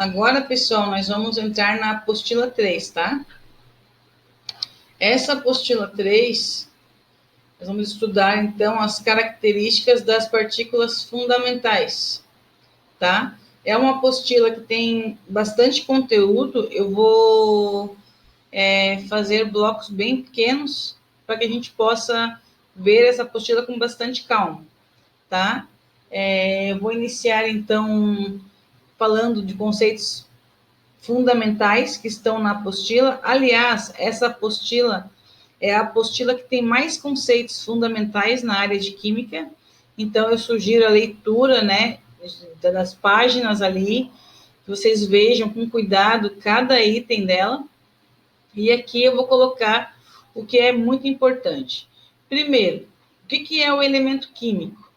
Agora, pessoal, nós vamos entrar na apostila 3, tá? Essa apostila 3, nós vamos estudar, então, as características das partículas fundamentais, tá? É uma apostila que tem bastante conteúdo, eu vou fazer blocos bem pequenos para que a gente possa ver essa apostila com bastante calma, tá? Eu vou iniciar, então, falando de conceitos fundamentais que estão na apostila. Aliás, essa apostila é a apostila que tem mais conceitos fundamentais na área de química, então eu sugiro a leitura, né, das páginas ali, que vocês vejam com cuidado cada item dela, e aqui eu vou colocar o que é muito importante. Primeiro, o que é o elemento químico,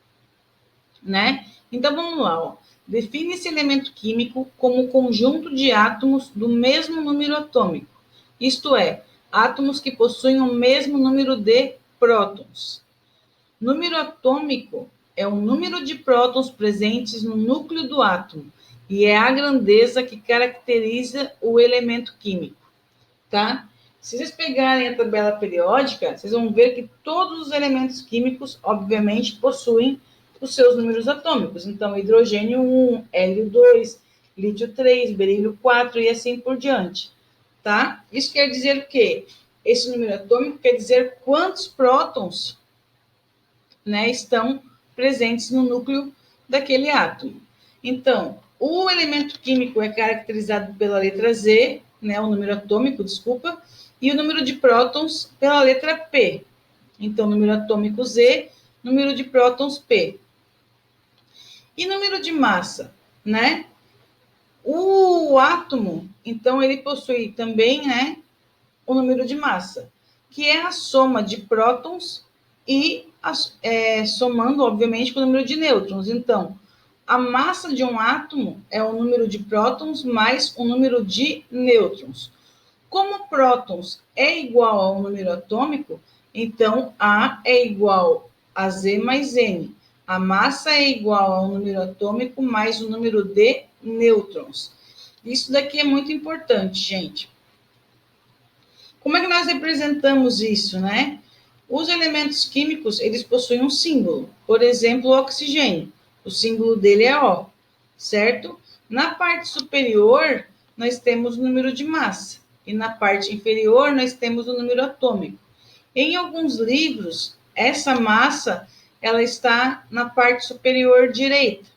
né? Então, vamos lá, ó. Define esse elemento químico como o conjunto de átomos do mesmo número atômico, isto é, átomos que possuem o mesmo número de prótons. Número atômico é o número de prótons presentes no núcleo do átomo e é a grandeza que caracteriza o elemento químico, tá? Se vocês pegarem a tabela periódica, vocês vão ver que todos os elementos químicos, obviamente, possuem os seus números atômicos. Então, hidrogênio 1, hélio 2, lítio 3, berílio 4 e assim por diante, tá? Isso quer dizer o quê? Esse número atômico quer dizer quantos prótons, né, estão presentes no núcleo daquele átomo. Então, o elemento químico é caracterizado pela letra Z, né, o número atômico, desculpa, e o número de prótons pela letra P. Então, número atômico Z, número de prótons P. E número de massa, né? O átomo, então, ele possui também, né, o número de massa, que é a soma de prótons e somando, obviamente, com o número de nêutrons. Então, a massa de um átomo é o número de prótons mais o número de nêutrons. Como prótons é igual ao número atômico, então A é igual a Z mais N. A massa é igual ao número atômico mais o número de nêutrons. Isso daqui é muito importante, gente. Como é que nós representamos isso, né? Os elementos químicos, eles possuem um símbolo. Por exemplo, o oxigênio. O símbolo dele é O, certo? Na parte superior, nós temos o número de massa. E na parte inferior, nós temos o número atômico. Em alguns livros, essa massa, ela está na parte superior direita,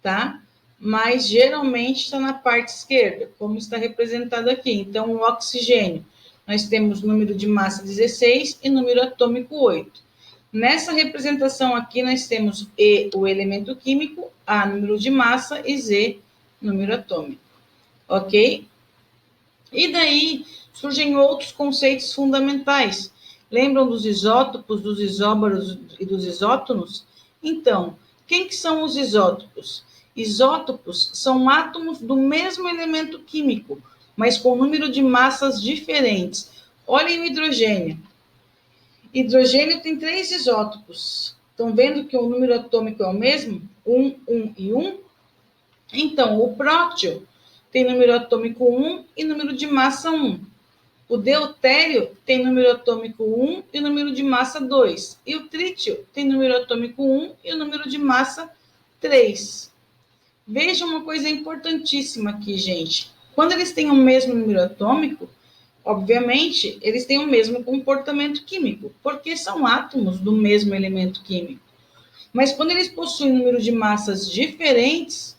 tá? Mas geralmente está na parte esquerda, como está representado aqui. Então, o oxigênio, nós temos número de massa 16 e número atômico 8. Nessa representação aqui, nós temos E, o elemento químico, A, número de massa, e Z, número atômico. Ok? E daí surgem outros conceitos fundamentais. Lembram dos isótopos, dos isóbaros e dos isótonos? Então, quem que são os isótopos? Isótopos são átomos do mesmo elemento químico, mas com número de massas diferentes. Olhem o hidrogênio. Hidrogênio tem 3 isótopos. Estão vendo que o número atômico é o mesmo? 1, 1 e 1? Então, o prótio tem número atômico 1 e número de massa 1. O deutério tem número atômico 1 e número de massa 2. E o trítio tem número atômico 1 e o número de massa 3. Veja uma coisa importantíssima aqui, gente. Quando eles têm o mesmo número atômico, obviamente, eles têm o mesmo comportamento químico, porque são átomos do mesmo elemento químico. Mas quando eles possuem número de massas diferentes,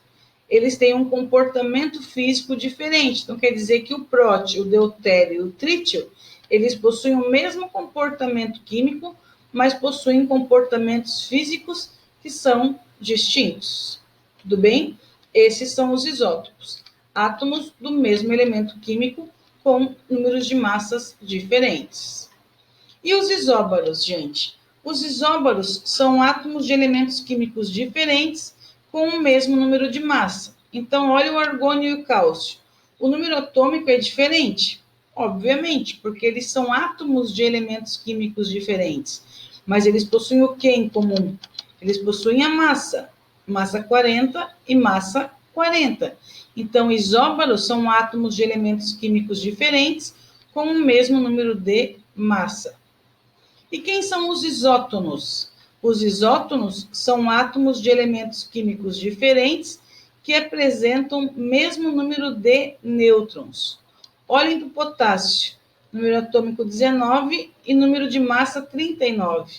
eles têm um comportamento físico diferente. Então, quer dizer que o prótio, o deutério e o trítio, eles possuem o mesmo comportamento químico, mas possuem comportamentos físicos que são distintos. Tudo bem? Esses são os isótopos. Átomos do mesmo elemento químico com números de massas diferentes. E os isóbaros, gente? Os isóbaros são átomos de elementos químicos diferentes com o mesmo número de massa. Então, olha o argônio e o cálcio. O número atômico é diferente, obviamente, porque eles são átomos de elementos químicos diferentes. Mas eles possuem o que em comum? Eles possuem a massa 40 e massa 40. Então, isóbaros são átomos de elementos químicos diferentes com o mesmo número de massa. E quem são os isótonos? Os isótonos são átomos de elementos químicos diferentes que apresentam o mesmo número de nêutrons. Olhem para o potássio, número atômico 19 e número de massa 39.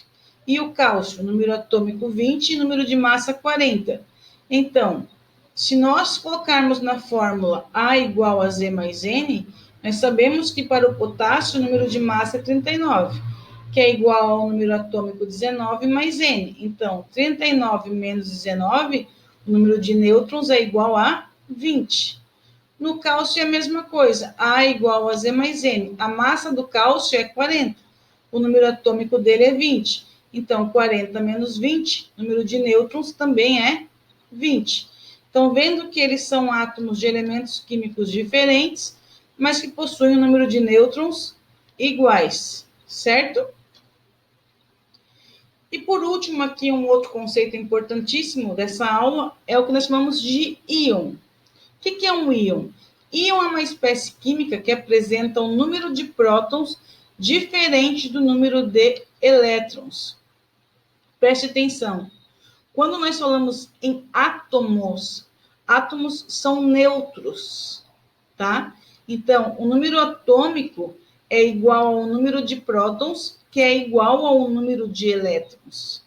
E o cálcio, número atômico 20 e número de massa 40. Então, se nós colocarmos na fórmula A igual a Z mais N, nós sabemos que para o potássio o número de massa é 39, que é igual ao número atômico 19 mais N. Então, 39 menos 19, o número de nêutrons é igual a 20. No cálcio é a mesma coisa, A igual a Z mais N. A massa do cálcio é 40, o número atômico dele é 20. Então, 40 menos 20, o número de nêutrons também é 20. Então, vendo que eles são átomos de elementos químicos diferentes, mas que possuem um número de nêutrons iguais, certo? E por último, aqui um outro conceito importantíssimo dessa aula é o que nós chamamos de íon. O que é um íon? Íon é uma espécie química que apresenta um número de prótons diferente do número de elétrons. Preste atenção. Quando nós falamos em átomos, átomos são neutros, tá? Então, o número atômico é igual ao número de prótons, que é igual ao número de elétrons.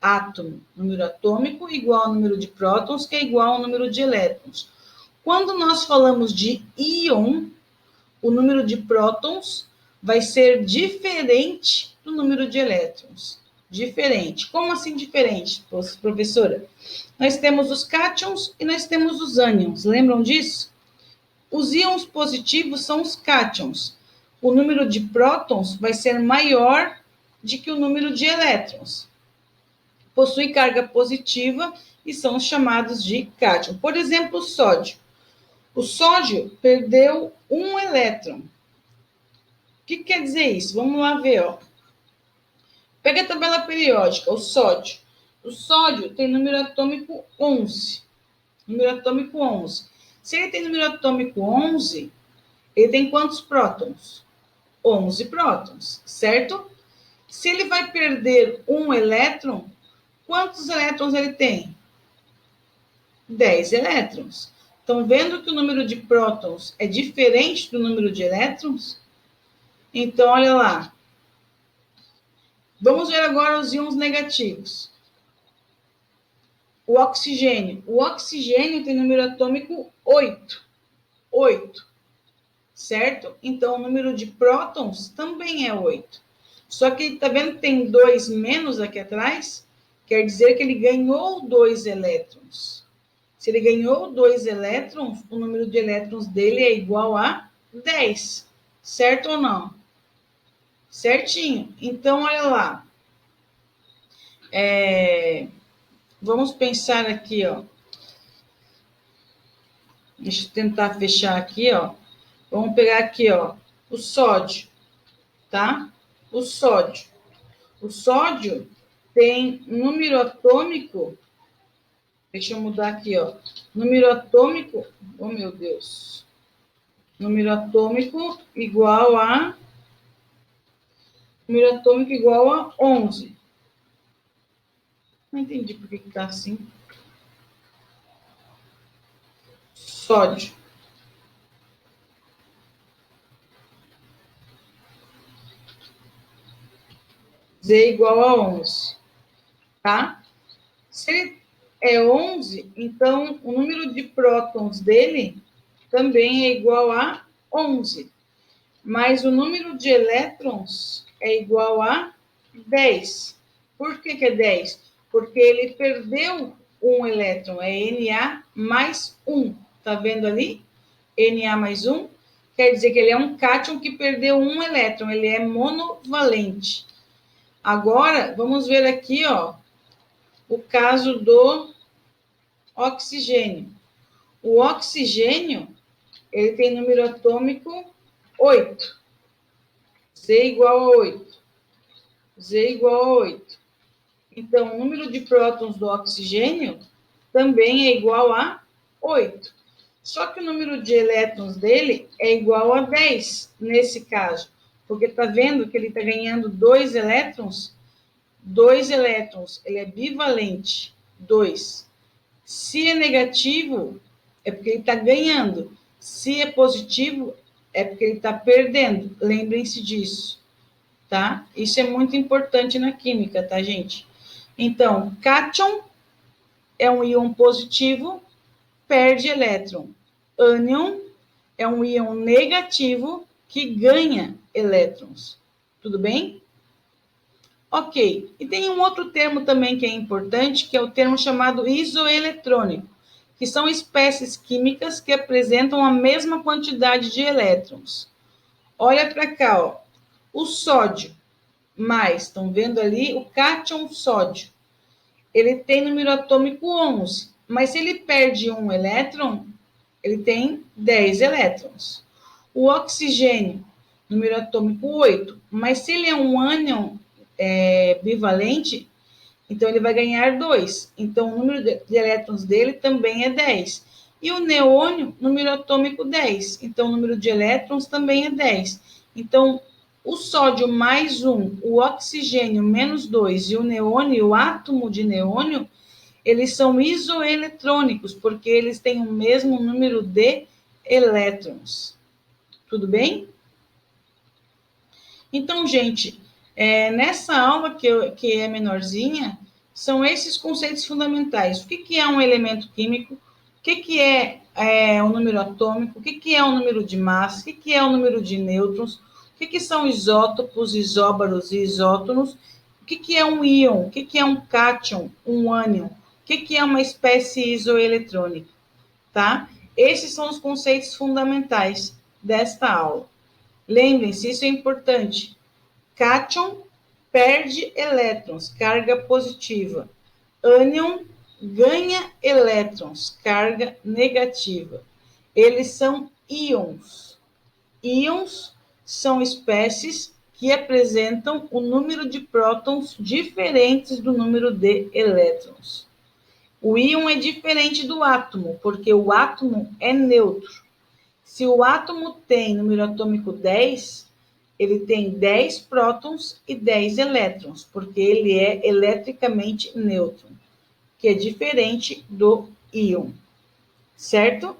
Átomo, número atômico, igual ao número de prótons, que é igual ao número de elétrons. Quando nós falamos de íon, o número de prótons vai ser diferente do número de elétrons. Diferente. Como assim diferente, professora? Nós temos os cátions e nós temos os ânions. Lembram disso? Os íons positivos são os cátions. O número de prótons vai ser maior do que o número de elétrons. Possui carga positiva e são chamados de cátion. Por exemplo, o sódio. O sódio perdeu um elétron. O que quer dizer isso? Vamos lá ver, ó. Pega a tabela periódica, o sódio. O sódio tem número atômico 11. Número atômico 11. Se ele tem número atômico 11, ele tem quantos prótons? 11 prótons, certo? Se ele vai perder um elétron, quantos elétrons ele tem? 10 elétrons. Estão vendo que o número de prótons é diferente do número de elétrons? Então, olha lá. Vamos ver agora os íons negativos. O oxigênio. O oxigênio tem número atômico 8. 8. Certo? Então, o número de prótons também é 8. Só que, tá vendo que tem 2 menos aqui atrás? Quer dizer que ele ganhou 2 elétrons. Se ele ganhou 2 elétrons, o número de elétrons dele é igual a 10. Certo ou não? Certinho. Então, olha lá. Vamos pensar aqui, ó. Deixa eu tentar fechar aqui, ó. Vamos pegar aqui, ó, o sódio, tá? O sódio. O sódio tem número atômico. Deixa eu mudar aqui, ó. Número atômico. Oh, meu Deus. Número atômico igual a. Número atômico igual a 11. Não entendi por que tá assim. Sódio. Z igual a 11, tá? Se ele é 11, então o número de prótons dele também é igual a 11. Mas o número de elétrons é igual a 10. Por que é 10? Porque ele perdeu um elétron, é Na mais 1. Tá vendo ali? Na mais 1 quer dizer que ele é um cátion que perdeu um elétron, ele é monovalente. Agora, vamos ver aqui, ó, o caso do oxigênio. O oxigênio, ele tem número atômico 8. Z igual a 8. Z igual a 8. Então, o número de prótons do oxigênio também é igual a 8. Só que o número de elétrons dele é igual a 10, nesse caso. Porque está vendo que ele está ganhando 2 elétrons? 2 elétrons, ele é bivalente, 2. Se é negativo, é porque ele está ganhando. Se é positivo, é porque ele está perdendo. Lembrem-se disso, tá? Isso é muito importante na química, tá, gente? Então, cátion é um íon positivo, perde elétron. Ânion é um íon negativo que ganha elétrons. Tudo bem? Ok. E tem um outro termo também que é importante, que é o termo chamado isoeletrônico, que são espécies químicas que apresentam a mesma quantidade de elétrons. Olha para cá, ó. O sódio, mais, estão vendo ali o cátion sódio. Ele tem número atômico 11, mas se ele perde um elétron, ele tem 10 elétrons. O oxigênio, número atômico 8, mas se ele é um ânion bivalente, então ele vai ganhar 2. Então o número de elétrons dele também é 10. E o neônio, número atômico 10. Então o número de elétrons também é 10. Então o sódio mais 1, o oxigênio menos 2 e o neônio, o átomo de neônio, eles são isoeletrônicos, porque eles têm o mesmo número de elétrons. Tudo bem? Então, gente, nessa aula que é menorzinha, são esses conceitos fundamentais. O que é um elemento químico? O que é o número atômico? O que é o número de massa? O que é o número de nêutrons? O que são isótopos, isóbaros e isótonos? O que é um íon? O que é um cátion, um ânion? O que é uma espécie isoeletrônica? Tá? Esses são os conceitos fundamentais desta aula. Lembrem-se, isso é importante. Cátion perde elétrons, carga positiva. Ânion ganha elétrons, carga negativa. Eles são íons. Íons são espécies que apresentam o número de prótons diferentes do número de elétrons. O íon é diferente do átomo, porque o átomo é neutro. Se o átomo tem número atômico 10, ele tem 10 prótons e 10 elétrons, porque ele é eletricamente neutro, que é diferente do íon, certo?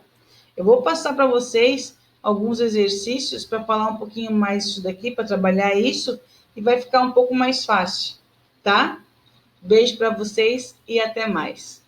Eu vou passar para vocês alguns exercícios para falar um pouquinho mais disso daqui, para trabalhar isso, e vai ficar um pouco mais fácil, tá? Beijo para vocês e até mais.